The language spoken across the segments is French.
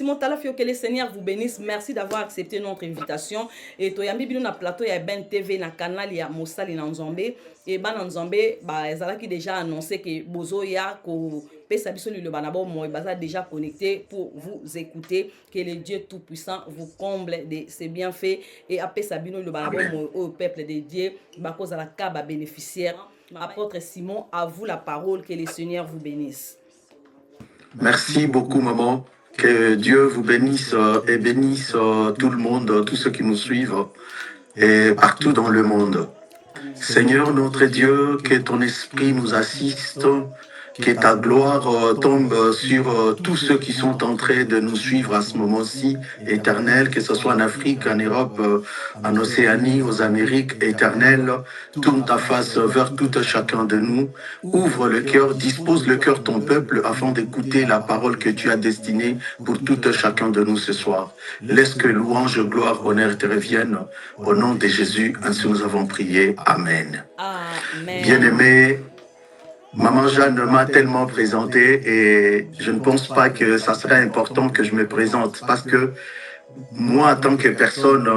Simon Talafio, que le Seigneur vous bénisse. Merci d'avoir accepté notre invitation. Et Toyambi Bino na plateau ya Ben TV na canal ya Mosali na Nzambe. Et ban Nzambe, ezalaki déjà annoncé que Bozo ya ko pesa biso le banabo moi baza déjà connecté pour vous écouter. Que le Dieu tout-puissant vous comble de ses bienfaits et après Sabino le banabo moi au peuple de Dieu, bako la kaba bénéficiaire. Apôtre Simon, à vous la parole, que le Seigneur vous bénisse. Merci beaucoup, maman. Que Dieu vous bénisse et bénisse tout le monde, tous ceux qui nous suivent et partout dans le monde. Seigneur notre Dieu, que ton esprit nous assiste, que ta gloire tombe sur tous ceux qui sont en train de nous suivre à ce moment-ci, éternel, que ce soit en Afrique, en Europe, en Océanie, aux Amériques, éternel. Tourne ta face vers tout chacun de nous. Ouvre le cœur, dispose le cœur de ton peuple afin d'écouter la parole que tu as destinée pour tout chacun de nous ce soir. Laisse que louange, gloire, honneur te reviennent. Au nom de Jésus, ainsi nous avons prié. Amen. Amen. Bien-aimés, Maman Jeanne m'a tellement présenté et je ne pense pas que ça serait important que je me présente parce que moi, en tant que personne,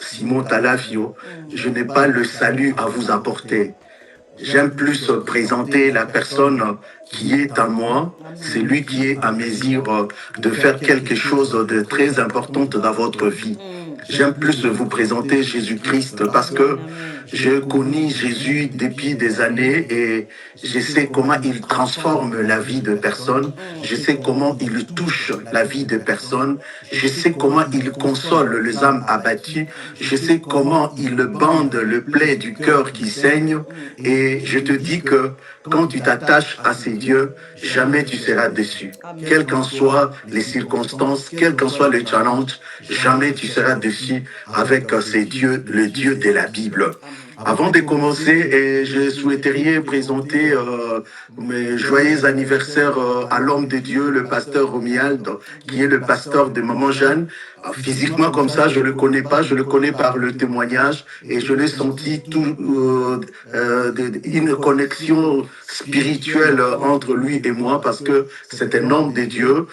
Simon Talafio, je n'ai pas le salut à vous apporter. J'aime plus présenter la personne qui est à moi, c'est lui qui est à mesure de faire quelque chose de très important dans votre vie. J'aime plus vous présenter Jésus-Christ parce que je connais Jésus depuis des années et je sais comment il transforme la vie de personnes. Je sais comment il touche la vie de personnes. Je sais comment il console les âmes abattues. Je sais comment il bande le plaie du cœur qui saigne. Et je te dis que quand tu t'attaches à ces dieux, jamais tu seras déçu. Quelles qu'en soient les circonstances, quel qu'en soit le challenge, jamais tu seras déçu avec ces dieux, le Dieu de la Bible. Avant de commencer, je souhaiterais présenter mes joyeux anniversaires à l'homme de Dieu, le pasteur Romuald, qui est le pasteur de Maman Jeanne. Physiquement comme ça, je ne le connais pas, je le connais par le témoignage et je l'ai senti une connexion spirituelle entre lui et moi parce que c'est un homme de Dieu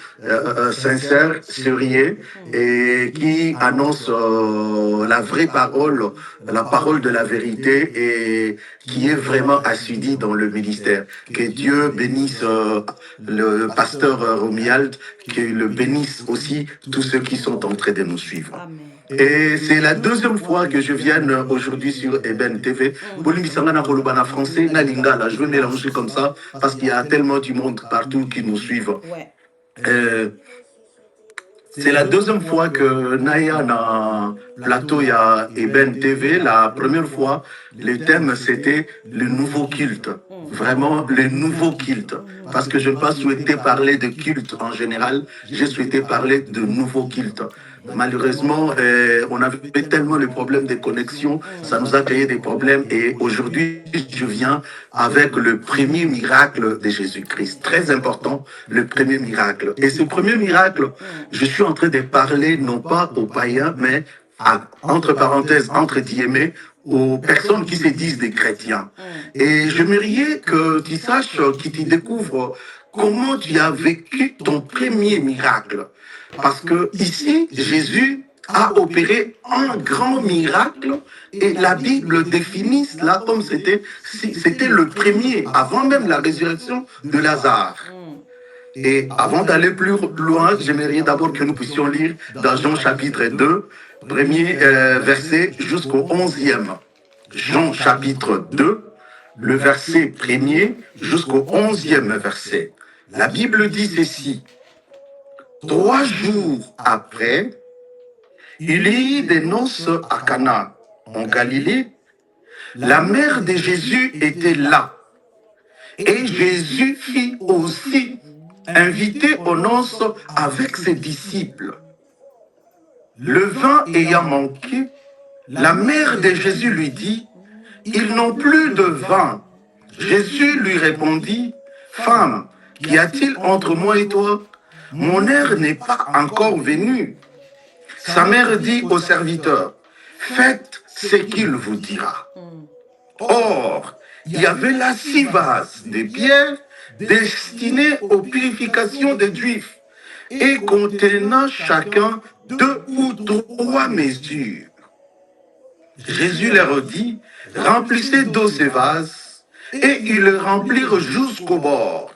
sincère, sérieux et qui annonce la vraie parole, la parole de la vérité et qui est vraiment assidu dans le ministère. Que Dieu bénisse le pasteur Romuald, qu'il le bénisse aussi tous ceux qui sont en train de nous suivre. Et c'est la deuxième fois que je viens aujourd'hui sur Eben TV. En français, je vais mélanger comme ça parce qu'il y a tellement du monde partout qui nous suivent. C'est la deuxième fois que Naya na plateau ya Eben TV. La première fois, le thème c'était le nouveau culte. Vraiment le nouveau culte. Parce que je n'ai pas souhaité parler de culte en général, j'ai souhaité parler de nouveau culte. Malheureusement, on avait tellement le problème de connexion, ça nous a créé des problèmes et aujourd'hui, je viens avec le premier miracle de Jésus-Christ. Très important, le premier miracle. Et ce premier miracle, je suis en train de parler non pas aux païens, mais entre parenthèses, entre guillemets, aux personnes qui se disent des chrétiens. Et j'aimerais que tu saches, que tu découvres comment tu as vécu ton premier miracle. Parce que ici, Jésus a opéré un grand miracle et la Bible définit cela comme c'était le premier, avant même la résurrection de Lazare. Et avant d'aller plus loin, j'aimerais d'abord que nous puissions lire dans Jean chapitre 2, premier verset jusqu'au 11e. Jean chapitre 2, le verset premier jusqu'au 11e verset. La Bible dit ceci. 3 jours après, il y eut des noces à Cana, en Galilée. La mère de Jésus était là. Et Jésus fut aussi invité aux noces avec ses disciples. Le vin ayant manqué, la mère de Jésus lui dit, « Ils n'ont plus de vin. » Jésus lui répondit, « Femme, qu'y a-t-il entre moi et toi? Mon heure n'est pas encore venue. » Sa mère dit au serviteur, « Faites ce qu'il vous dira. » Or, il y avait là 6 vases de pierre destinés aux purifications des Juifs et contenant chacun 2 ou 3 mesures. Jésus leur dit, remplissez d'eau ces vases, et ils le remplirent jusqu'au bord.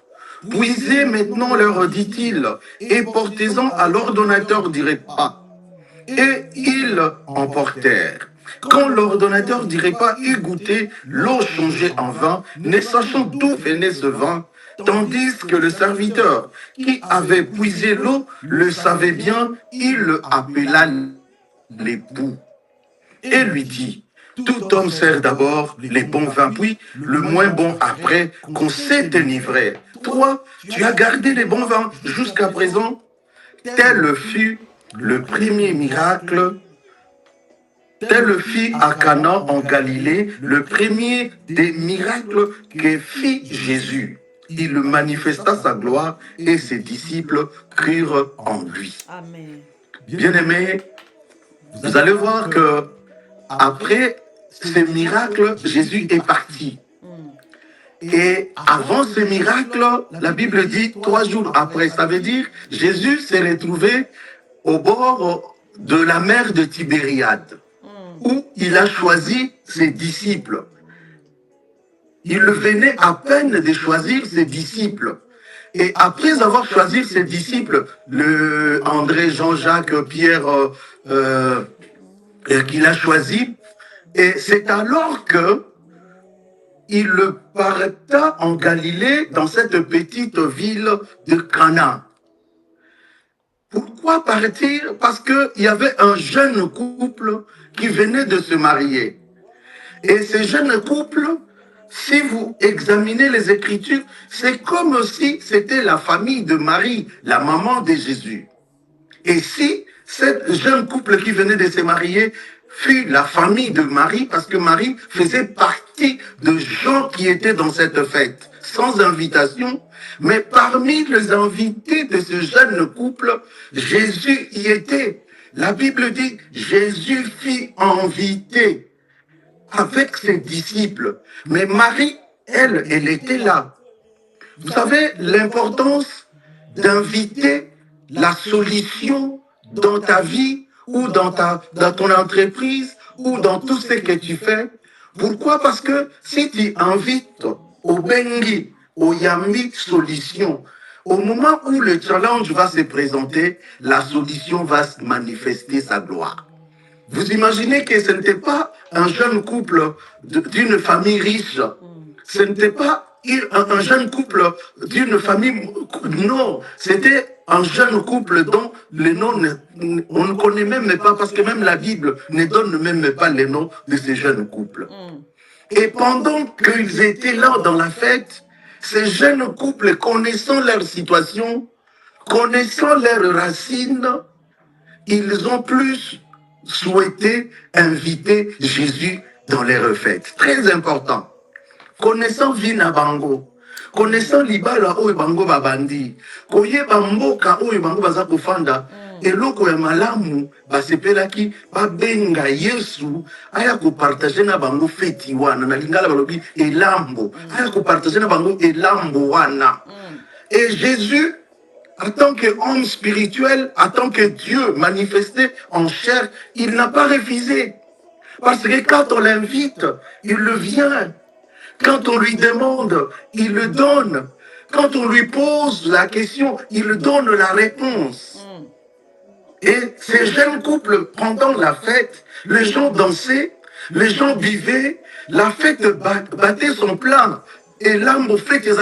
Puisez maintenant, leur dit-il, et portez-en à l'ordonnateur du repas. Et ils emportèrent. Quand l'ordonnateur du repas eut goûté l'eau changée en vin, ne sachant d'où venait ce vin, tandis que le serviteur qui avait puisé l'eau le savait bien, il le appela l'époux et lui dit, tout homme sert d'abord les bons vins, puis le moins bon après, qu'on s'est enivré. Toi, tu as gardé les bons vins jusqu'à présent. Tel fut le premier miracle, tel fut à Cana en Galilée, le premier des miracles que fit Jésus. Il manifesta sa gloire et ses disciples crurent en lui. Amen. Bien-aimés, vous allez voir que après ces miracles, Jésus est parti. Et avant ce miracle, la Bible dit 3 jours après. Ça veut dire Jésus s'est retrouvé au bord de la mer de Tibériade, où il a choisi ses disciples. Il venait à peine de choisir ses disciples. Et après avoir choisi ses disciples, André, Jean-Jacques, Pierre, qu'il a choisi, et c'est alors que il parta en Galilée, dans cette petite ville de Cana. Pourquoi partir? Parce qu'il y avait un jeune couple qui venait de se marier. Et ce jeune couple, si vous examinez les Écritures, c'est comme si c'était la famille de Marie, la maman de Jésus. Et si ce jeune couple qui venait de se marier fut la famille de Marie, parce que Marie faisait partie de gens qui étaient dans cette fête, sans invitation, mais parmi les invités de ce jeune couple, Jésus y était. La Bible dit, Jésus fut invité avec ses disciples, mais Marie, elle était là. Vous savez l'importance d'inviter la solution dans ta vie, ou dans ton entreprise, ou dans tout ce que tu fais. Pourquoi? Parce que si tu invites au Bengi, au Yambi solution, au moment où le challenge va se présenter, la solution va manifester sa gloire. Vous imaginez que ce n'était pas un jeune couple d'une famille riche, ce n'était pas un jeune couple d'une famille, non, c'était un jeune couple dont les noms, on ne connaît même pas, parce que même la Bible ne donne même pas les noms de ces jeunes couples. Et pendant qu'ils étaient là dans la fête, ces jeunes couples, connaissant leur situation, connaissant leurs racines, ils ont plus souhaité inviter Jésus dans leur fête. Très important. Connaissant Vina Bango, connaissant Libala ou Bango Babandi, koye Bamboka ou Bango Baza Kofanda, eloko ya malamu basepelaki babenga Yesu aya kopartage na bango feti wana na lingala balobi elambo aya kopartage na bango elambo wana. Et Jésus, en tant qu'homme spirituel, en tant que Dieu manifesté en chair, il n'a pas refusé. Parce que quand on l'invite, il le vient. Quand on lui demande, il le donne. Quand on lui pose la question, il donne la réponse. Et ces jeunes couples, pendant la fête, les gens dansaient, les gens buvaient, la fête battait son plein. Et là, mon fête, c'est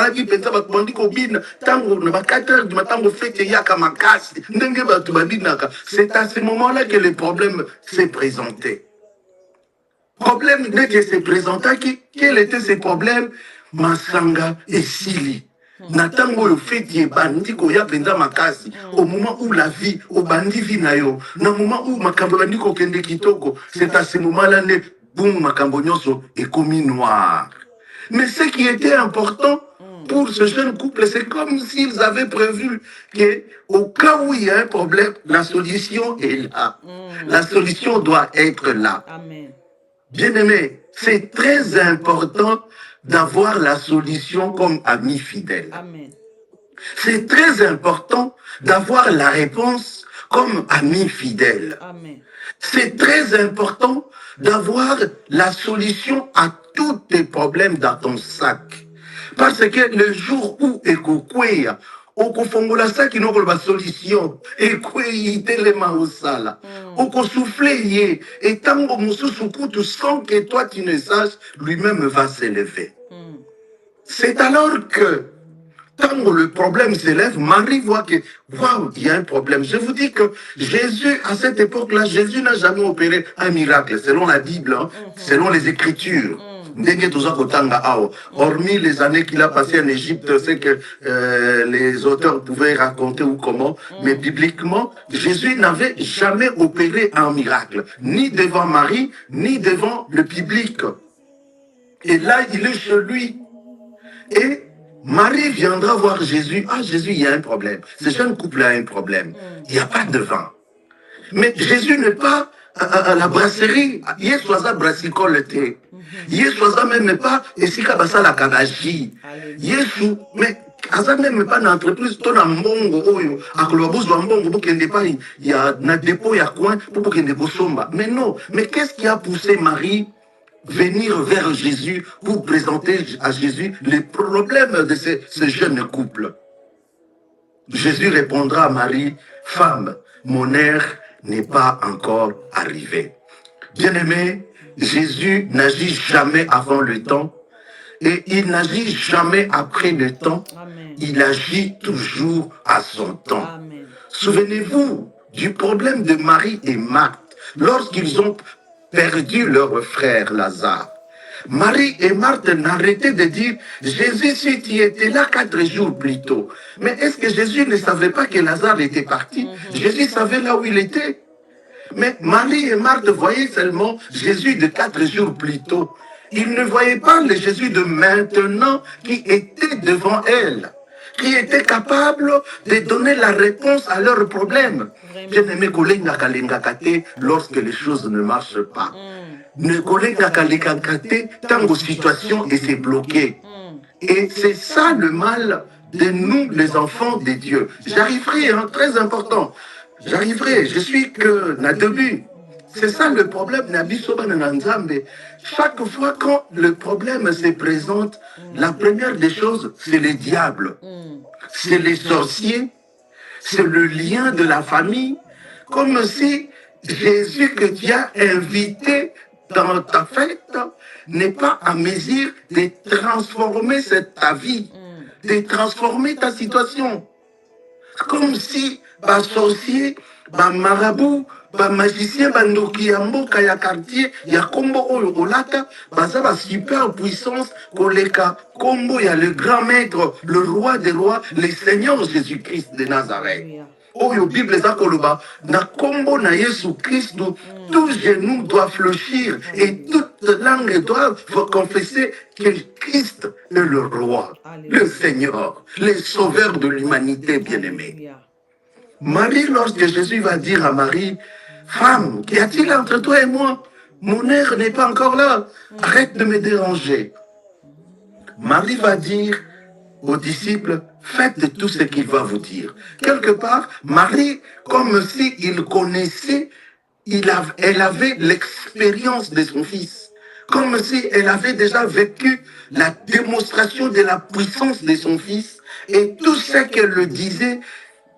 à ce moment-là que le problème s'est présenté. Problème dès que s'est présenté, quel était ce problème? Masanga et Sili. Natango yo feti bandi ko ya penza makasi au moment où la vie au bandi vit na yo na moment où makambo bandi ko kende kitoko, c'est à ce moment-là ne boum makambo nyonso est commis noir. Mais ce qui était important pour ce jeune couple, c'est comme s'ils avaient prévu que au cas où il y a un problème, la solution est là. La solution doit être là. Amen. Bien-aimé, c'est très important d'avoir la solution comme ami fidèle. Amen. C'est très important d'avoir la réponse comme ami fidèle. Amen. C'est très important d'avoir la solution à tous tes problèmes dans ton sac. Parce que le jour où ekokweya, okofongola saki nokoloba solution, ekweyi telema osala, okosouffler ye, et tango mususu kutu sans que toi tu ne saches, lui-même va s'élever. C'est alors que quand le problème s'élève, Marie voit que, waouh, il y a un problème. Je vous dis que Jésus, à cette époque-là, Jésus n'a jamais opéré un miracle, selon la Bible, hein, selon les Écritures. Hormis les années qu'il a passées en Égypte, c'est que les auteurs pouvaient raconter ou comment, mais bibliquement, Jésus n'avait jamais opéré un miracle, ni devant Marie, ni devant le public. Et là, il est chez lui. Et Marie viendra voir Jésus. Ah, Jésus, il y a un problème. Ce jeune couple a un problème. Il n'y a pas de vin. Mais Jésus n'est pas à la brasserie. Il y a soit brassicole thé. Il y a soit même pas esika basala kanaji. Yesu, mais aza même pas d'entreprise to na mbongo oyo akoloba bozwa mbongo bokende pa il y a na dépôt ya coin pour bokende bosomba. Mais non, mais qu'est-ce qui a poussé Marie venir vers Jésus pour présenter à Jésus les problèmes de ce jeune couple? Jésus répondra à Marie, femme, mon heure n'est pas encore arrivé. Bien-aimé, Jésus n'agit jamais avant le temps et il n'agit jamais après le temps. Amen. Il agit toujours à son temps. Souvenez-vous du problème de Marie et Marthe lorsqu'ils ont perdu leur frère Lazare. Marie et Marthe n'arrêtaient de dire, Jésus, si tu étais là 4 jours plus tôt. Mais est-ce que Jésus ne savait pas que Lazare était parti? Jésus savait là où il était. Mais Marie et Marthe voyaient seulement Jésus de 4 jours plus tôt. Ils ne voyaient pas le Jésus de maintenant qui était devant elles, qui était capable de donner la réponse à leurs problèmes. Bien-aimé, lorsque les choses ne marchent pas. Ne tant que situation et c'est bloqué. Et c'est ça le mal de nous, les enfants de Dieu. J'arriverai, hein, très important. J'arriverai, je suis que na début. C'est ça le problème. Chaque fois quand le problème se présente, la première des choses, c'est le diable. C'est les sorciers. C'est le lien de la famille. Comme si Jésus que tu as invité dans ta fête n'est pas à mesure de transformer ta vie, de transformer ta situation. Comme si sorcier, marabout, magicien, ndoki ya mboka ya quartier, ya kombo oyo olata, baza super puissance, koleka kombo ya le grand maître, le roi des rois, le Seigneur Jésus-Christ de Nazareth. Oyo Bible eza koloba, na kombo na Yesu Christ, tout genou doit fléchir et toute langue doit confesser que Christ est le roi, le Seigneur, le sauveur de l'humanité bien-aimée. Marie, lorsque Jésus va dire à Marie, femme, qu'y a-t-il entre toi et moi? Mon heure n'est pas encore là. Arrête de me déranger. Marie va dire aux disciples, faites tout ce qu'il va vous dire. Quelque part, Marie, comme si il connaissait, elle avait l'expérience de son fils. Comme si elle avait déjà vécu la démonstration de la puissance de son fils. Et tout ce qu'elle le disait,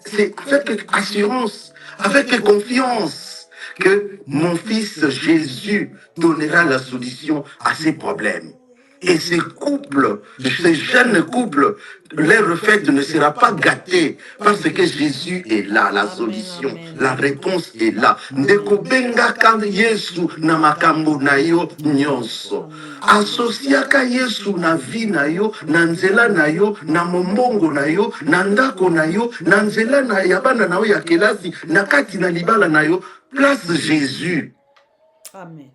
c'est avec assurance, avec confiance, que mon fils Jésus donnera la solution à ses problèmes. Et ces couples, ces jeunes couples, leur fête ne sera pas gâtée parce que Jésus est là, la solution, la réponse est là. Ndekobenga kan Yesu na makambo na yo nyonso. Asosiaka Yesu na vi na yo, na nzela na yo, na mombongo na yo, na ndako na yo, na nzela na yabana na yo ya kelasi, na kati na libala na yo. Place Jésus. Amen.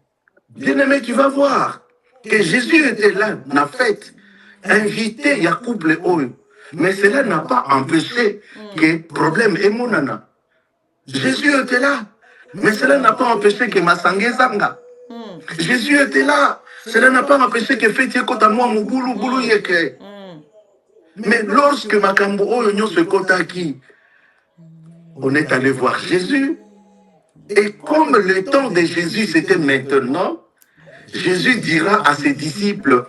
Bien-aimé, tu vas voir que Jésus était là, na fête, invité, il y a couple oyo. Mais cela n'a pas empêché que problème est monana. Jésus était là, mais cela n'a pas empêché que Masangé Zanga. Jésus était là, cela n'a pas empêché que Fétié Kota moi Mouboulou Boulou Yeke. Mais lorsque makambo oyo nyonso ekotaki, on est allé voir Jésus. Et comme le temps de Jésus c'était maintenant, Jésus dira à ses disciples,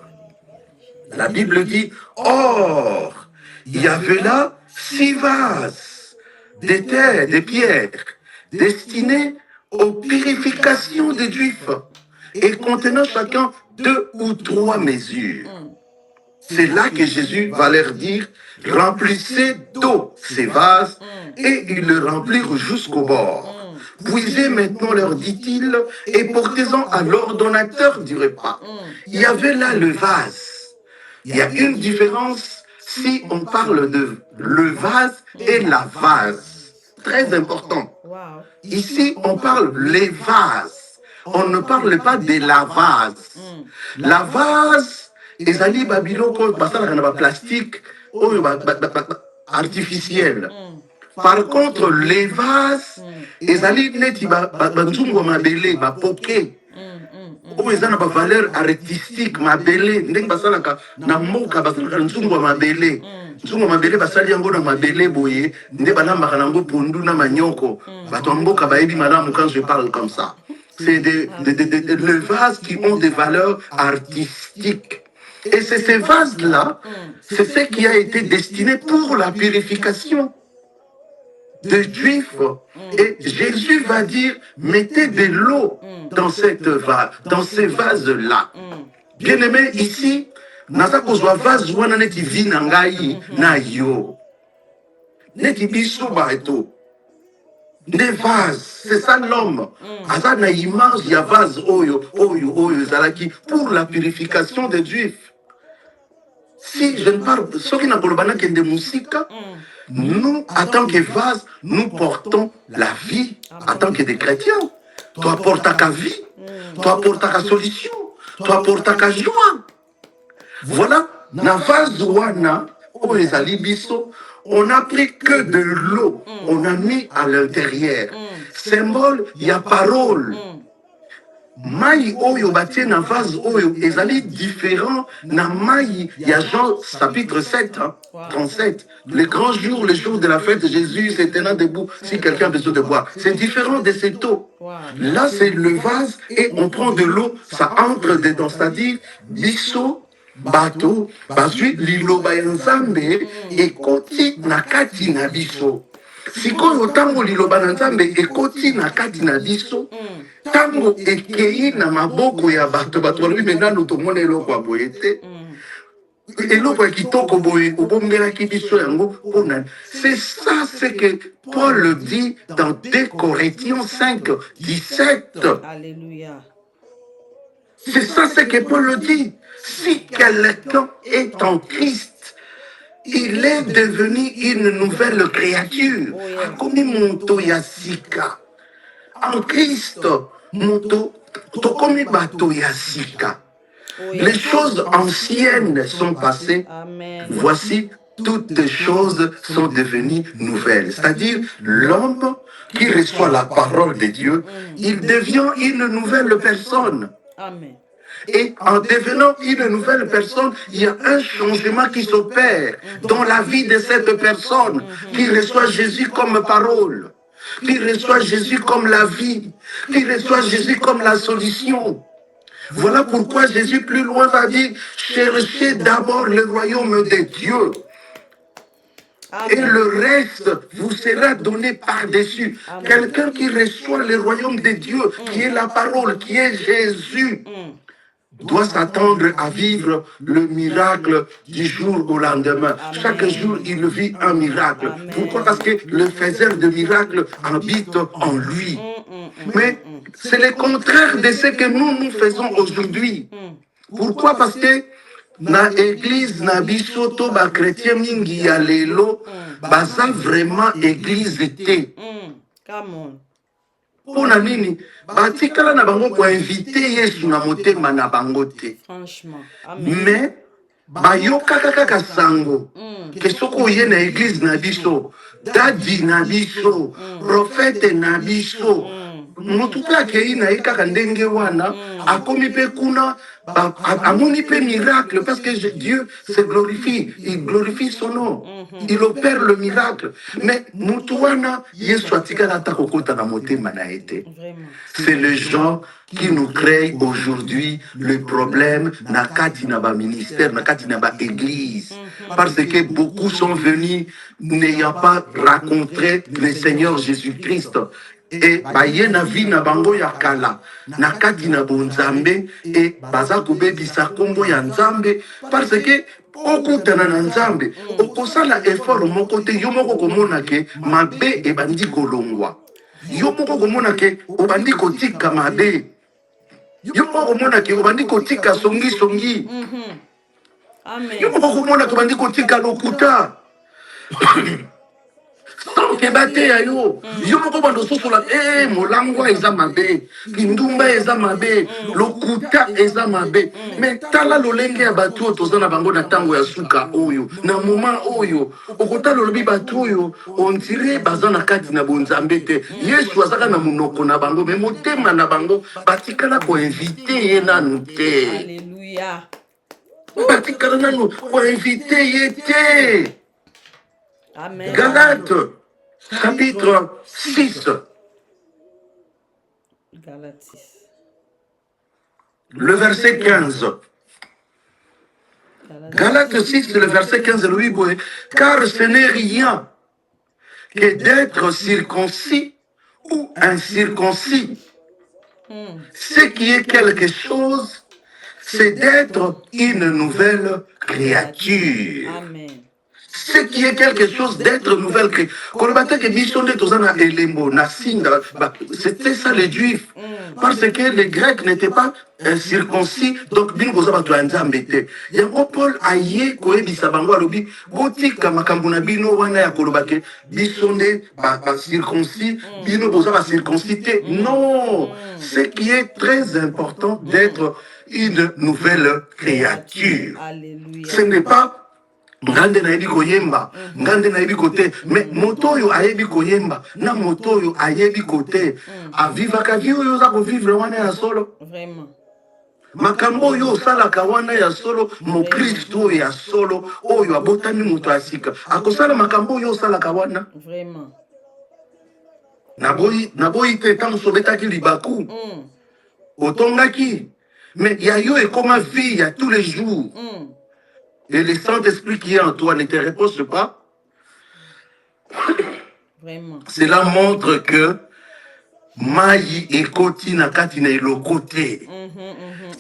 la Bible dit, or, il y avait là 6 vases de terre, de pierre, destinés aux purifications des Juifs et contenant chacun 2 ou 3 mesures. C'est là que Jésus va leur dire, remplissez d'eau ces vases, et ils le remplirent jusqu'au bord. Puisez maintenant, leur dit-il, et portez-en à l'ordonnateur du repas. Il y avait là le vase. Il y a une différence si on parle de le vase et la vase. Très important. Ici, on parle les vases. On ne parle pas de la vase. La vase, ezali babiloko basalaka na plastique oyo artificiel. Par contre, les vases, ezali neti banzungu mabele, bapoke. Oyo eza na valeur artistique mabele, ndenge basalaka na mboka basalaka nzungu mabele. Nzungu mabele basali yango na mabele boye, nde balambaka nango pondu na manyoko. Bato mboka bayebi malamu quand je parle comme ça. C'est des vases qui ont des valeurs artistiques. Et c'est ces vases-là, c'est ce qui a été destiné pour la purification des Juifs. Et Jésus va dire, mettez de l'eau dans ces vases-là. Bien-aimé, ici, naza kozwa vase wana neti vi na ngai na yo. Neti biso baeto. Des vases, c'est ça l'homme. Aza na image ya vase oyo zalaki pour la purification des Juifs. Si je ne parle, ce qui n'a pas de musique, nous, en tant que vase, nous portons la vie en tant que des chrétiens. Toi, portes ta vie, toi, portes ta solution, toi, portes ta joie. Voilà, na vase wana, on n'a pris que de l'eau, on a mis à l'intérieur. Symbole, il y a parole. Mai oyo batie na vase oyo ezali différent na mai ya Jean chapitre 7 37. Le grand jour, le jour de la fête, Jésus s'est tenant debout si quelqu'un a besoin de boire. C'est différent de cette eau. Là c'est le vase et on prend de l'eau, ça entre dedans, c'est-à-dire biso bato bazwi liloba ya Nzambe ekoti na kati na biso. Sikoyo tango liloba na Nzambe ekoti na kati na biso, tango ekei na maboko ya bato balobi menano tomona eloko ya boye te, eloko ya kitoko boye obombelaki biso yango mpona. C'est ça ce que Paul dit dans 2 Corinthiens 5, 17. Alléluia. C'est ça ce que Paul dit. Si quelqu'un est en Christ, il est devenu une nouvelle créature. Akomi monto ya sika. En Christ, monto tokomi bato ya sika. Les choses anciennes sont passées. Amen. Voici, toutes choses sont devenues nouvelles. C'est-à-dire, l'homme qui reçoit la parole de Dieu, il devient une nouvelle personne. Amen. Et en devenant une nouvelle personne, il y a un changement qui s'opère dans la vie de cette personne qui reçoit Jésus comme parole, qui reçoit Jésus comme la vie, qui reçoit Jésus comme la solution. Voilà pourquoi Jésus plus loin va dire, cherchez d'abord le royaume de Dieu. Et le reste vous sera donné par-dessus. Quelqu'un qui reçoit le royaume de Dieu, qui est la parole, qui est Jésus, doit s'attendre à vivre le miracle du jour au lendemain. Amen. Chaque jour, il vit un miracle. Amen. Pourquoi? Parce que le faiseur de miracles habite en lui. Mais c'est le contraire de ce que nous faisons aujourd'hui. Pourquoi? Parce que na église na biso to ba chrétien mingi ya lelo baza vraiment église te. Come on. Pona nini batikala na bango ko inviter Yesu na motema na bango te. Franchement. Amen. Mais bayoka kaka sango ke soko ye na église na biso, dadi na biso, prophète na biso, motu mpe akei na ye kaka ndenge wana akomi mpe kuna amoni mpe miracle parce que Dieu se glorifie, il glorifie son nom, il opère le miracle. Mais motu wana Yesu atikala ata kokota na motema na ye te. C'est les gens qui nous créent aujourd'hui le problème na kati na ba ministère, na kati na ba église. Parce que beaucoup sont venus n'ayant pas rencontré le Seigneur Jésus-Christ. Et baye na vi na bango ya kala na kati na bonzambe et baza kobebisa kombo ya nzambe parce que okutana na nzambe okosala effort moko te yo moko komona ke mabe ebandi kolongwa yo moko komona ke obandi kotika mabe yo moko komona ke obandi kotika songi yo moko komona ke obandi kotika lokuta kebate ya yo yo moko bando sosola molangwa eza mabe kindumba eza mabe lokuta eza mabe me tala lolenge ya bato oyo toza na bango na ntango ya suka oyo na moma oyo okotala olobi bato oyo ondire baza na kati na bonzambe te yesu azaka na monoko na bango me motema na bango batikala koinvite ye nanu te. Alléluia. Batikala nanu koinvite ye te. Amen. Galates, chapitre 6. Le verset 15. Galates 6, le verset 15, le 8. Car ce n'est rien que d'être circoncis ou incirconcis. Ce qui est quelque chose, c'est d'être une nouvelle créature. Amen. Ce qui est quelque chose d'être nouvelle créature. C'était ça les Juifs. Parce que les Grecs n'étaient pas circoncis. Donc, Yango Paul aye koe bisabango alobi botika makambuna bino wana ya kolobake bisonde ba circoncis bino boza ba circoncité. Non, ce qui est très important d'être une nouvelle créature. Alléluia. Ce n'est pas ngande na yebi koyemba ngande na yebi kote mais moto oyo ayebi koyemba na moto oyo ayebi kote avivaka vi oyo oza kovivre wana ya solo. Vraiment. Makambo oyo osalaka wana ya solo mokristo oyo ya solo oyo abotami moto ya sika akosala makambo oyo osalaka wana. Vraiment. Naboyi te ntango sobetaki libaku otongaki mais ya yo ekoma vie ya tous les jours. Et le Saint-Esprit qui est en toi ne te repose pas. Vraiment. Cela montre que Maï et Kotina Katina est le côté.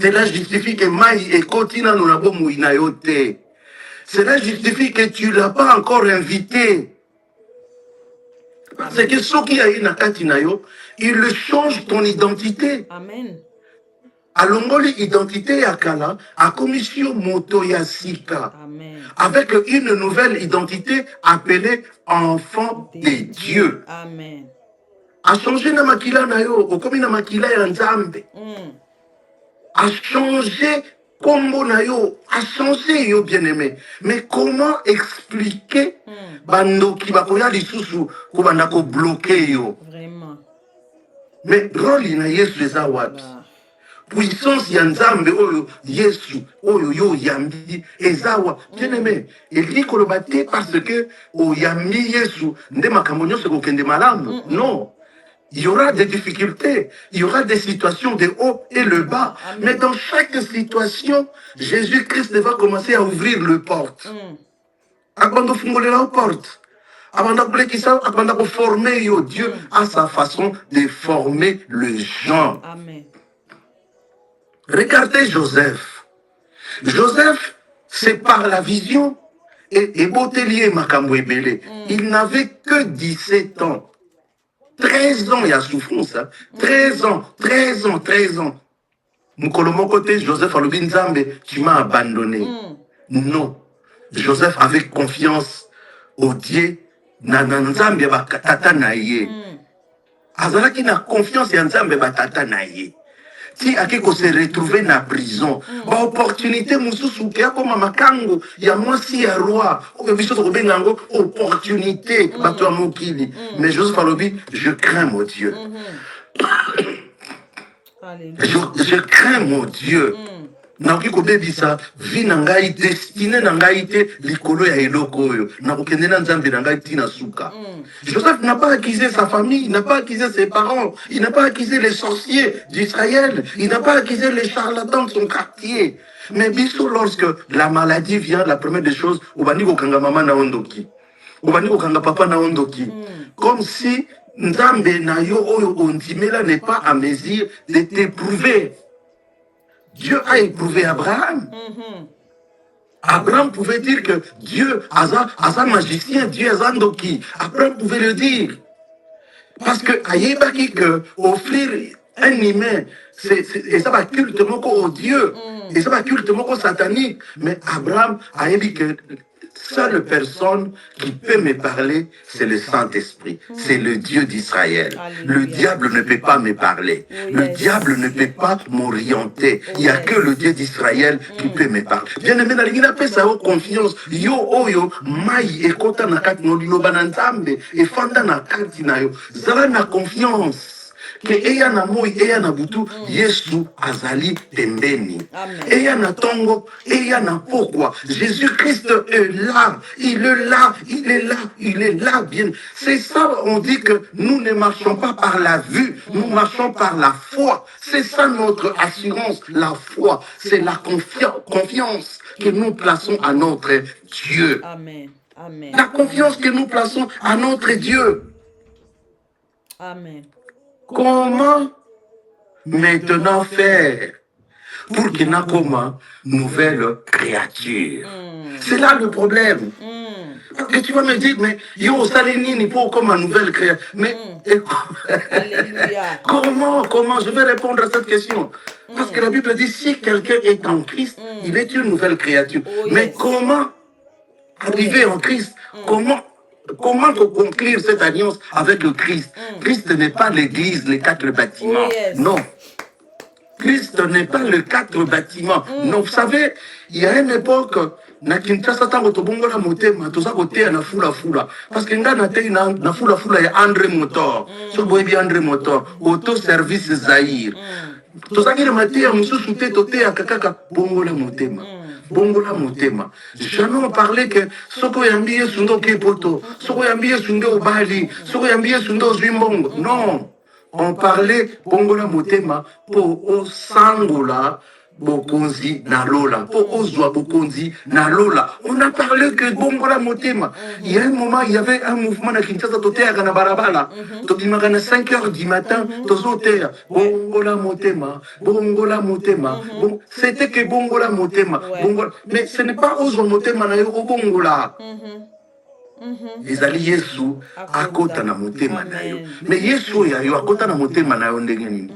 Cela justifie que Maï et Kotina nous n'avons pas. Cela justifie que tu ne l'as pas encore invité. Parce que ce qui a eu na Katina yo, il change ton identité. Amen. Alongoli identité ya kala a commission moto ya sika. Amen. Avec une nouvelle identité appelée enfant de Dieu. Amen. A changé na makila na yo, okomi na makila ya nzambe. A changé kombo na yo, a changé yo bien-aimé. Mais comment expliquer bando ki bakoya lisusu ko banda ko bloquer yo? Vraiment. Mais rôle na Yesu eza wapi? Puissance ya nzambe oyo Yesu oyo yo yambi ezawa bien-aimé eli kolobate parce que o yambi Yesu nde makambo nyonso kokende malamu. Non, il y aura des difficultés, il y aura des situations de haut et le bas. Mais dans chaque situation, Jésus-Christ va commencer à ouvrir le porte. Abando fungolela porte. Abanda kulekisa, abanda ko former yo. Dieu a sa façon de former les gens. Amen. Regardez Joseph. Joseph, c'est par la vision et Botelier Makambo Ebele. Il n'avait que 17 ans. 13 ans, il y a souffrance. 13 ans. Mukolomo côté, Joseph Alobin Nzambe, tu m'as abandonné. Non. Joseph avait confiance au Dieu. Nzambe ba tata na ye. Azalaki na confiance en Nzambe ba tata na ye. Si akeko se retrouver na prison ba opportunité mususu ke akoma makango ya mwasi ya roi o biso to benga ngo opportunité bato ya mokili mais Joseph alobi je crains mon Dieu Je crains mon Dieu. nakoki kobebisa vi na ngai destine na ngai te likolo ya eloko oyo nakokende na nzambe na ngai ntina suka. Joseph n'a pas accusé sa famille, il n'a pas accusé ses parents, il n'a pas accusé les sorciers d'Israël, il n'a pas accusé les charlatans de son quartier. Mais biso, lorsque la maladie vient, la première des choses, obani kokanga mama na ondoki, obani kokanga papa na ondoki, comme si nzambe na yo oyo ondimela n'est pas à mesure de t'éprouver. Dieu a éprouvé Abraham. Abraham pouvait dire que Dieu, Asa magicien, Dieu Azandoki. Abraham pouvait le dire. Parce que Ayebaki que offrir un humain, et ça va culte au Dieu, et ça va culte au satanique. Mais Abraham a dit que seule personne qui peut me parler, c'est le Saint-Esprit. C'est le Dieu d'Israël. Le diable ne peut pas me parler. Le diable ne peut pas m'orienter. Il n'y a que le Dieu d'Israël qui peut me parler. Bien aimé, il a fait sa confiance. Yo, oyo, mai, et kota na kati no liloba na nzambe, et fanda na kati na yo. Zala na confiance. Que eya na moi, eya na butu, Yesu azali pembeni. Eya na tongo, eya na pourquoi. Jésus-Christ est là, il est là, il est là, il est là. Bien. C'est ça, on dit que nous ne marchons pas par la vue, nous marchons par la foi. C'est ça notre assurance, la foi. C'est la confiance que nous plaçons à notre Dieu. Amen. Amen. La confiance que nous plaçons à notre Dieu. Amen. Comment maintenant faire pour qu'il n'y ait comme nouvelle créature? C'est là le problème. Parce que tu vas me dire, mais yo, Salénine, pour comme une nouvelle créature. Mais comment je vais répondre à cette question? Parce que la Bible dit, si quelqu'un est en Christ, il est une nouvelle créature. Mais comment arriver en Christ? Comment conclure cette alliance avec le Christ? Christ n'est pas l'église, les 4 bâtiments. Non. Christ n'est pas les 4 bâtiments. Non, vous savez, il y a une époque, na Kinshasa tango tobongola motema, toza kotea na fula. Parce que nga na tei na fula ya André Motor. So boyebi André Motor, auto service Zaïre. Toza kile matea mususu te totea kakaka bongola motema. Bongola motema. Jamais on parlait que soko yambiye sundo kepoto, soko yambiye sundo bali, soko yambiye sundo zwimbongo. Non. On parlait bongola motema pour o sangola bokonzi na lola, pour ozwa bokonzi na lola. On a parlé que bongola motema. Il y a un moment, il y avait un mouvement à Kinshasa totea kana barabala. Tobimaka na 5h du matin, tozotea bongola motema, bongola motema. Bon, c'était que bongola motema. Bongola. Mais ce n'est pas ozwa motema na yo bongola. ezali Yesu akota na motema na yo. Mais Yesu ya yo akota na motema na yo ndenge nini?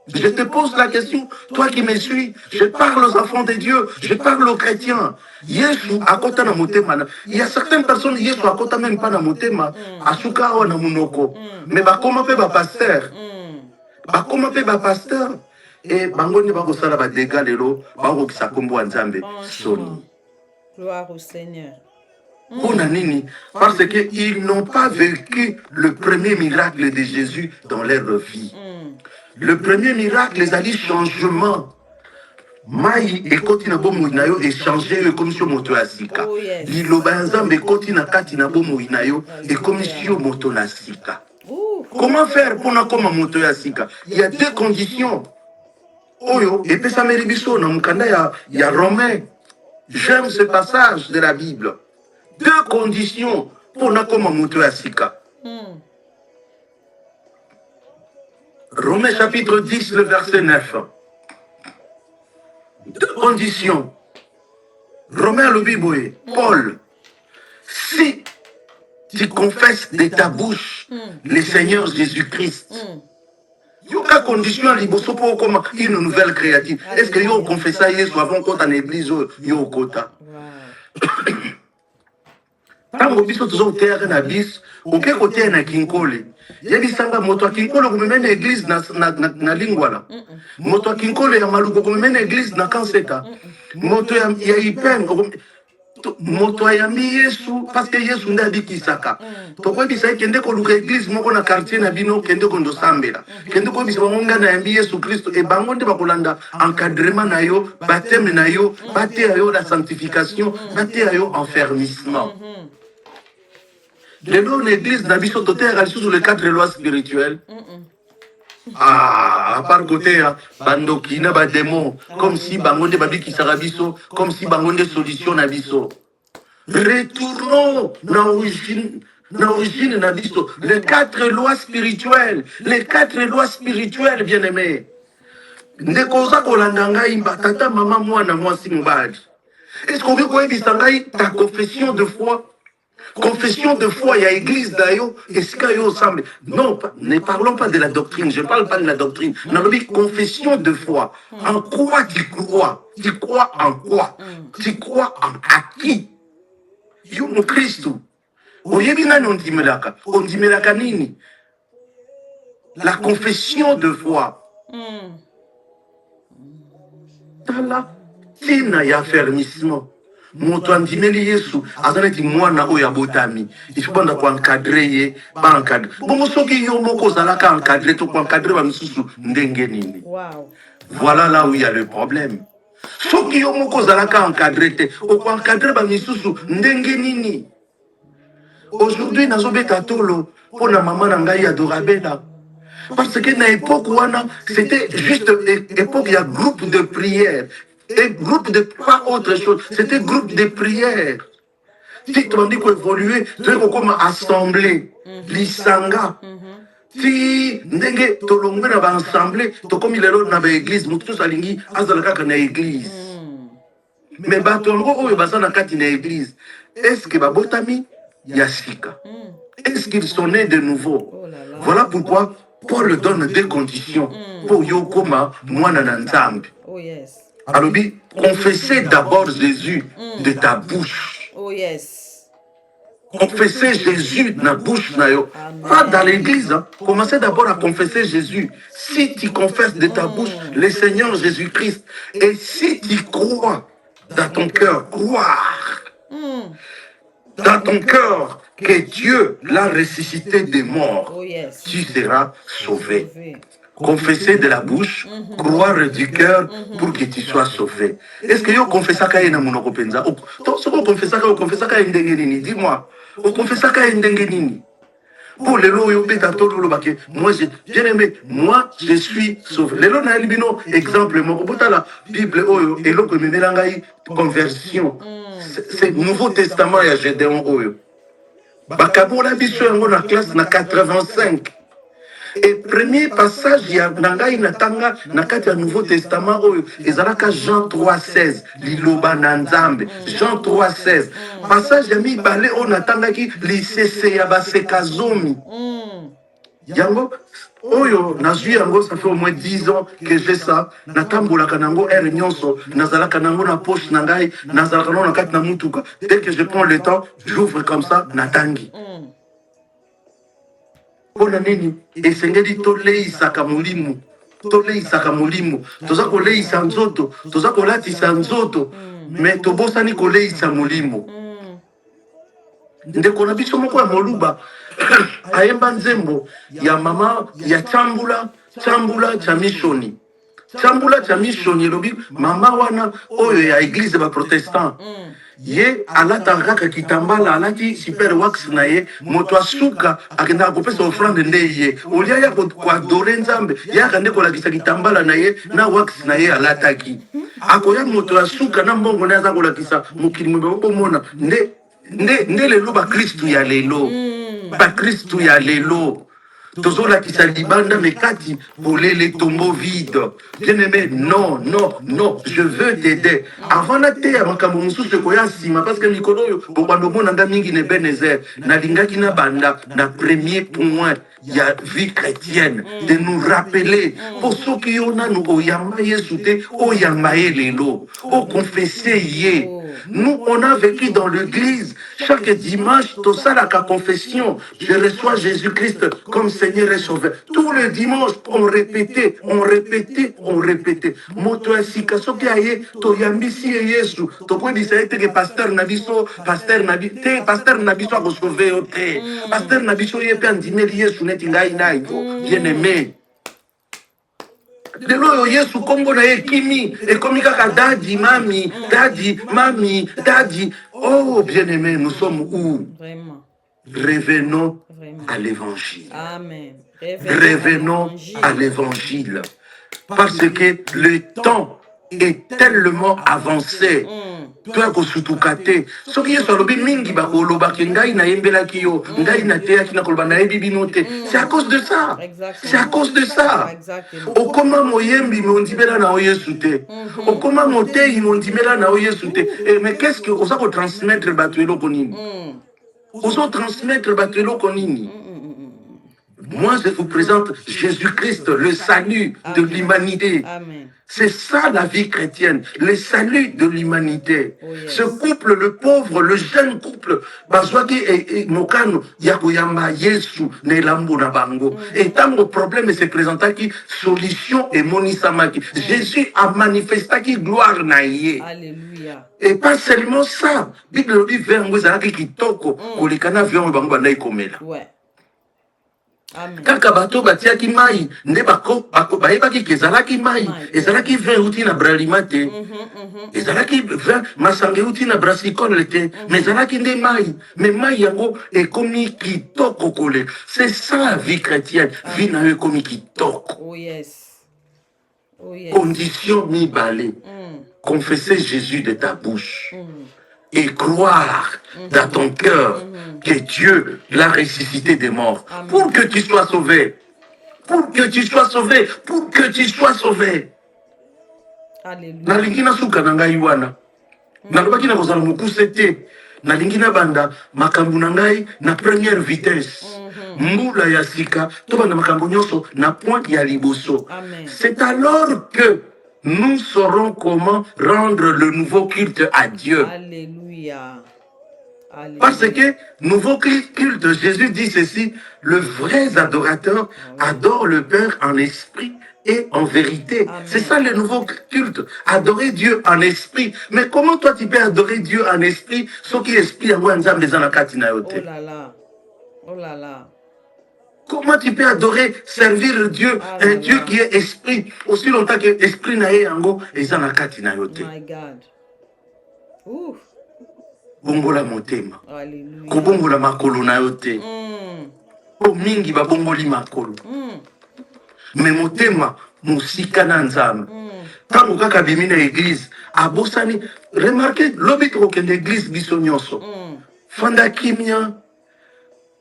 Je te pose la question, toi qui me suis, je parle aux enfants de Dieu, je parle aux chrétiens. Yesu akota na motema na. Il y a certaines personnes, Yesu akota même pas na motema, asuka o na munoko. Mais bakoma pe ba pasteur. Bakoma pe ba pasteur. Et bangoni bako sala ba dégâts lelo, bako kisa kombo nzambe soni. Gloire au Seigneur. Parce qu'ils n'ont pas vécu le premier miracle de Jésus dans leur vie. Le premier miracle, les alliés changement. Mai ekoti na bomo inayo échanger comme sur moto asika. Lilobanza bekoti na kati na bomo inayo et comme sur moto asika. Comment faire pour na comme moto asika? Il y a 2 conditions. Oyo et puis ça meribiso na mukanda ya Romain. J'aime ce passage de la Bible. 2 conditions pour nakoma moto asika. Romains chapitre 10, le verset 9. 2 conditions. Romains le Bible, Paul. Si tu confesses de ta bouche le Seigneur Jésus-Christ, il y a une condition liboso pour comme une nouvelle créature. Est-ce que vous confessez Jésus avant qu'on t'en église ou au kota? Tango biso tozo terre na bis, oke kote na kinkole. Yebi sanga moto kinkole ko mena église na lingwa la. Moto kinkole ya maluko ko mena église na kanseta. Moto ya ipen moto ayambi Yesu parce que Yesu nde abikisaka tokoyebisa kende koluka église moko na quartier na bino kende kondosambela kende koyebisa bango nga nayambi Yesu Kristo e bango nde bakolanda encadrement na yo baptême na yo bateya yo la sanctification bateya yo enfermissement lelo na église na biso toteyaka lisusu le cadre loi spirituelle à part côté bandoki na badémon comme si bango nde babikisaka biso comme si bango nde solution na biso. Retournons na origine na biso. Les 4 lois spirituelles. Les 4 lois spirituelles, bien-aimés. Ndekoza kolanda ngai tata mama mwana mwasi mobali. Est-ce qu'on veut koyebisa ngai ta confession de foi? Confession de foi, il y a église d'ailleurs, est-ce qu'il y a ensemble? Non, ne parlons pas de la doctrine, je ne parle pas de la doctrine. On a dit confession de foi. En quoi tu crois? Tu crois en quoi? Tu crois en à qui? Yo mon Christ. Oyebi nani on dimelaka nini? La confession de foi. Tala, tina ya fermissement. Moto andimeli Yesu azalaki mwana oyo abotami il faut banda ko encadrer ye ba encadrer bongo soki yo moko zalaka encadrer to ko encadrer ba misusu ndenge nini. Wow. Voilà là où il y a le problème. Soki yo moko zalaka encadrer te o ko encadrer ba misusu ndenge nini. Aujourd'hui nazobeta tolo pona mama na ngai adorabela parce que na époque wana c'était juste époque il y a groupe de prière. Et groupe de pas autre chose, c'était groupe de prière. Si tu m'as dit qu'on évoluait, tu es comme assemblée, l'isanga. Si ndenge tolongwe na ba assemblée, to comme il est là na ba église, mutu salingi azalaka na église. Mais ba tongo oyo basana kati na église, est-ce que ba botami yasika? Est-ce qu'ils sont nés de nouveau? Voilà pourquoi Paul donne des conditions pour yo koma mwana na nzambe. Oh yes. Alors, confessez d'abord Jésus de ta bouche. Oh yes. Confessez Jésus dans la bouche. Pas dans l'église. Hein. Commencez d'abord à confesser Jésus. Si tu confesses de ta bouche le Seigneur Jésus-Christ, et si tu crois dans ton cœur, croire dans ton cœur que Dieu l'a ressuscité des morts, oh yes. Tu seras sauvé. Confesser de la bouche, croire du cœur pour que tu sois sauvé. Est-ce que yo confessa ka na monoko penza? To soko confessa ka ndenge nini? Dis-moi. O confessa ka ndenge nini? Pour les lots yo beta to lo bake. Moi bien aimé, moi je suis sauvé. Les lots na libino exemple moko bota la Bible oyo eloko memelanga yi conversion. C'est Nouveau Testament ya Gédéon oyo. Bakabola biso yango na classe na 85. Et premier passage, il y a Natanga, Nakati Nouveau Testament, Ezalaka Jean 3,16, Liloba Nanzambe, Jean 3,16. Passage, il y a mis Balé, on Natanga qui, l'ICC, Yabase Kazomi. Yango, Oyo, Nazui Yango, ça fait au moins 10 ans que j'ai ça. Natambola Kanango, Nyonso, Nazala Kanango, na poche, Nangai, Nazala Kanango, Nakati Namutuka. Dès que je prends le temps, j'ouvre comme ça, Natangi. Pona nini esengeli toleisaka mulimu toza koleisa nzoto toza kolatisa nzoto me tobosani koleisa mulimu ndeko na biso moko ya moluba ayemba nzembo ya mama ya chambula cha mishoni chambula cha mishoni lobi mama wana oyo ya église ba protestant ye alata kaka kitambala alati super wax na ye moto asuka akenda kopesa offrande nde ye olia ya koadore nzambe yaka nde kolakisa kitambala na ye na wax na ye alataki akoya moto asuka na mbongo na aza kolakisa mokili mwebe okomona nde lelo bakristu ya lelo bakristu ya lelo tozola kisa libanda mekati polele tombeau vide. Bien aimé, non, je veux t'aider. Avant na te ya makambo mususu koya sima parce que mikolo yo bobando mona nga mingi ne Benezer na lingaki na banda na premier point ya vie chrétienne de nous rappeler pour ceux qui ont nanu oyamba Yesu te oyamba lelo o confesser ye Nous, on a vécu dans l'église. Chaque dimanche, tout ça, la confession. Je reçois Jésus-Christ comme Seigneur et Sauveur. Tous les dimanches, on répétait, on répétait, on répétait. Moto asika soki aye, to yambisi e Yesu. To po di saite que pasteur nabiso, pasteur nabiso a sauvé o te. Pasteur nabiso ye pe andimeli Yesu neti ngai na yo. Bien aimé. Lelo oyo Yesu kombo na ye kimi ekomi kaka dadi mami dadi mami dadi. Oh bien-aimé, nous sommes où? Vraiment. Revenons Vraiment. à l'évangile. Amen. Revenons à l'évangile. Parce que le temps est tellement avancé. Toi kosutukate soki Yesu alobi mingi bakolobaki ngai nayembelaki yo ngai nateyaki nakoloba nayebi bino te. C'est à cause de ça. C'est à cause de ça. Okoma moyembi me ondimela na o Yesu te. Okoma moteyi me ondimela na o Yesu te. Mais qu'est-ce que oza ko transmettre bato eloko nini? Oza transmettre bato eloko nini? Moi, je vous présente Jésus-Christ, le salut de l'humanité. C'est ça la vie chrétienne, le salut de l'humanité. Oh, yes. Ce couple, le pauvre, le jeune couple, bazwaki et mokano yakoyamba Yesu ne lambo na bango. Et tant le problème se présenta qui solution et monisamaki. Jésus a manifesté qui gloire na ye. Alléluia. Et pas seulement ça. Bible dit vers moi zalaki kitoko kolikana vers bango bandai komela. Ouais. Kaka bato batiaki mai nde bayebaki ke ezalaki mai ezalaki vin euti na bralima te ezalaki vin masanga euti na brassicole te mais ezalaki nde mai mais mai yango ekomi kitoko kole. C'est ça la vie chrétienne. Vie na yo ekomi kitoko. Oh yes. Oh yes. Condition mibale. Confesser Jésus de ta bouche et croire dans ton cœur que Dieu l'a ressuscité des morts. Amen. Pour que tu sois sauvé. Pour que tu sois sauvé. Pour que tu sois sauvé. Alléluia. Nalingi na suka na ngai wana. Nalobaki na kozala mokuse te. Nalingi na banda makambo na ngai na première vitesse. Mbula ya sika to banda makambo nyonso na point ya liboso. C'est alors que nous saurons comment rendre le nouveau culte à Dieu. Alléluia. Alléluia. Parce que nouveau culte, Jésus dit ceci, le vrai adorateur adore le Père en esprit et en vérité. C'est ça le nouveau culte, adorer Dieu en esprit. Mais comment toi tu peux adorer Dieu en esprit, ce qui est esprit en Nzambe dans la katina yote? Oh là là, oh là là. Comment tu peux adorer, servir Dieu, un Dieu qui est esprit, aussi longtemps que esprit na yango et dans la katina yote? My God. Ouf. Bongola motema. Alléluia. Kobongola makolo na yote. O mingi ba bongoli makolo. Mais motema musika na Nzambe. Tango kaka bimi na église, abosani, remarquez l'obitro que l'église biso nyonso. Fanda kimia.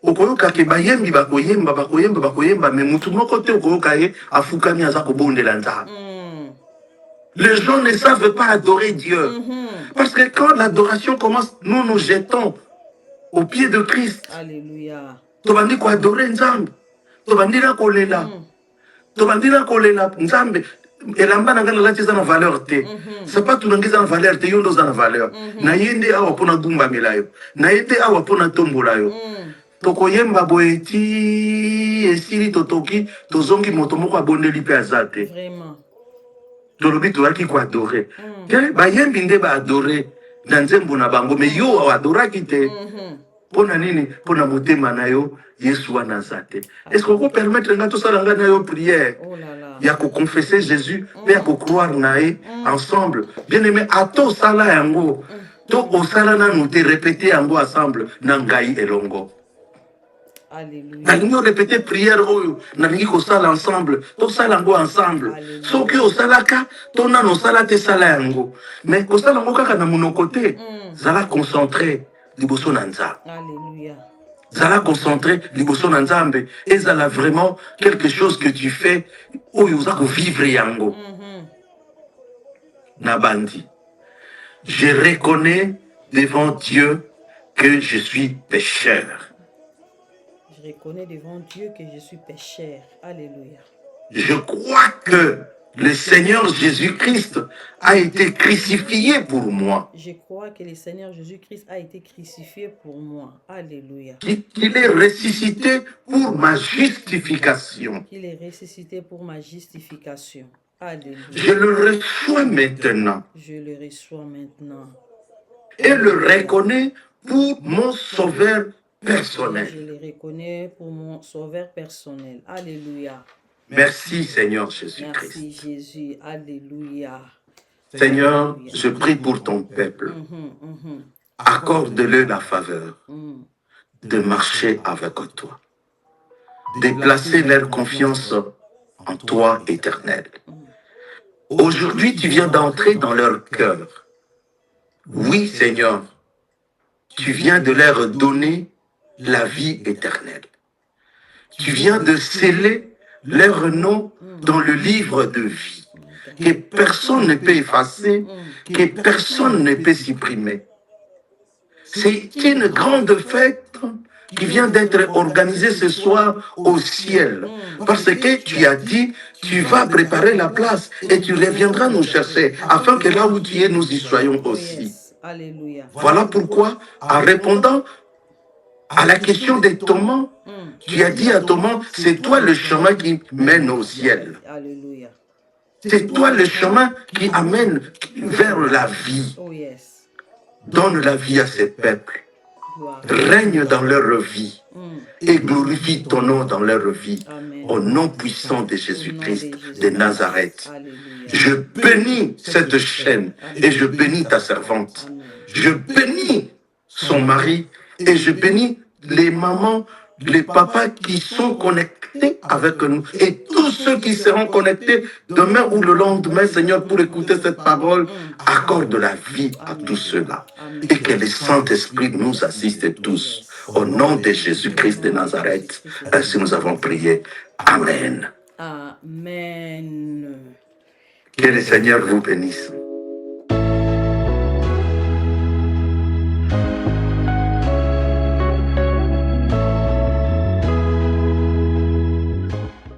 Okoyoka ke bayembi bakoyemba mais mutu moko te okoyoka ye afukami aza kobondela Nzambe. Les gens ne savent pas adorer Dieu. Parce que quand l'adoration commence, nous nous jetons au pied de Christ. Alléluia. Tobandi ko adorer Nzambe. Tobandi na kolela. Tobandi na kolela Nzambe. Elamba na ngana lati za na valeur te. C'est pas tout nangiza na valeur te, yondo za na valeur. Na yende awa pona gumba melayo. Na yende awa pona tombola yo. Tokoyemba boeti esili totoki tozongi moto moko abondeli pe azate. Vraiment. Tolobi toaki ko adorer. Bayembi nde ba adorer na nzembo na bango mais yo adoraki te. Pona nini? Pona motema na yo Yesu wana zate. Est-ce qu'on peut permettre nga to sala nga na yo prière? Oh là là. Ya ko confesser Jésus, pe ya ko croire na ye ensemble. Bien aimé, ato sala yango. To osala na nous te répéter yango ensemble na ngai elongo. Alléluia. Nalingi répéter prière oyo, nalingi ko sala ensemble, to sala ngo ensemble. Soki osalaka, to na no sala te sala yango. Mais ko sala ngo kaka na monoko te, zala concentré liboso na Nzambe. Alléluia. Zala concentré liboso na Nzambe, et zala vraiment quelque chose que tu fais oyo za ko vivre yango. Nabandi. Je reconnais devant Dieu que je suis pécheur. Je reconnais devant Dieu que je suis pécheur. Alléluia. Je crois que le Seigneur Jésus-Christ a été crucifié pour moi. Je crois que le Seigneur Jésus-Christ a été crucifié pour moi. Alléluia. Qu'il est ressuscité pour ma justification. Qu'il est ressuscité pour ma justification. Alléluia. Je le reçois maintenant. Je le reçois maintenant. Et le reconnais pour mon sauveur personnel. Je le reconnais pour mon sauveur personnel. Alléluia. Merci Seigneur Jésus-Christ. Merci Jésus. Alléluia. Seigneur, je prie pour ton peuple. Accorde-le la faveur de marcher avec toi, de placer leur confiance en toi éternel. Aujourd'hui, tu viens d'entrer dans leur cœur. Oui, Seigneur, tu viens de leur donner la vie éternelle. Tu viens de sceller leur nom dans le livre de vie, que personne ne peut effacer, que personne ne peut supprimer. C'est une grande fête qui vient d'être organisée ce soir au ciel. Parce que tu as dit, tu vas préparer la place et tu reviendras nous chercher, afin que là où tu es, nous y soyons aussi. Alléluia. Voilà pourquoi, en répondant à la question de Thomas, tu as dit à Thomas, c'est toi le chemin qui mène au ciel. Alléluia. C'est toi le chemin qui amène vers la vie. Oh yes. Donne la vie à ces peuples. Règne dans leur vie et glorifie ton nom dans leur vie. Amen. Au nom puissant de Jésus-Christ de Nazareth. Je bénis cette chaîne et je bénis ta servante. Je bénis son mari et je bénis les mamans, les papas qui sont connectés avec nous et tous ceux qui seront connectés demain ou le lendemain, Seigneur, pour écouter cette parole. Accorde la vie à tous ceux-là et que le Saint-Esprit nous assiste tous. Au nom de Jésus-Christ de Nazareth, ainsi nous avons prié. Amen. Amen. Que le Seigneur vous bénisse.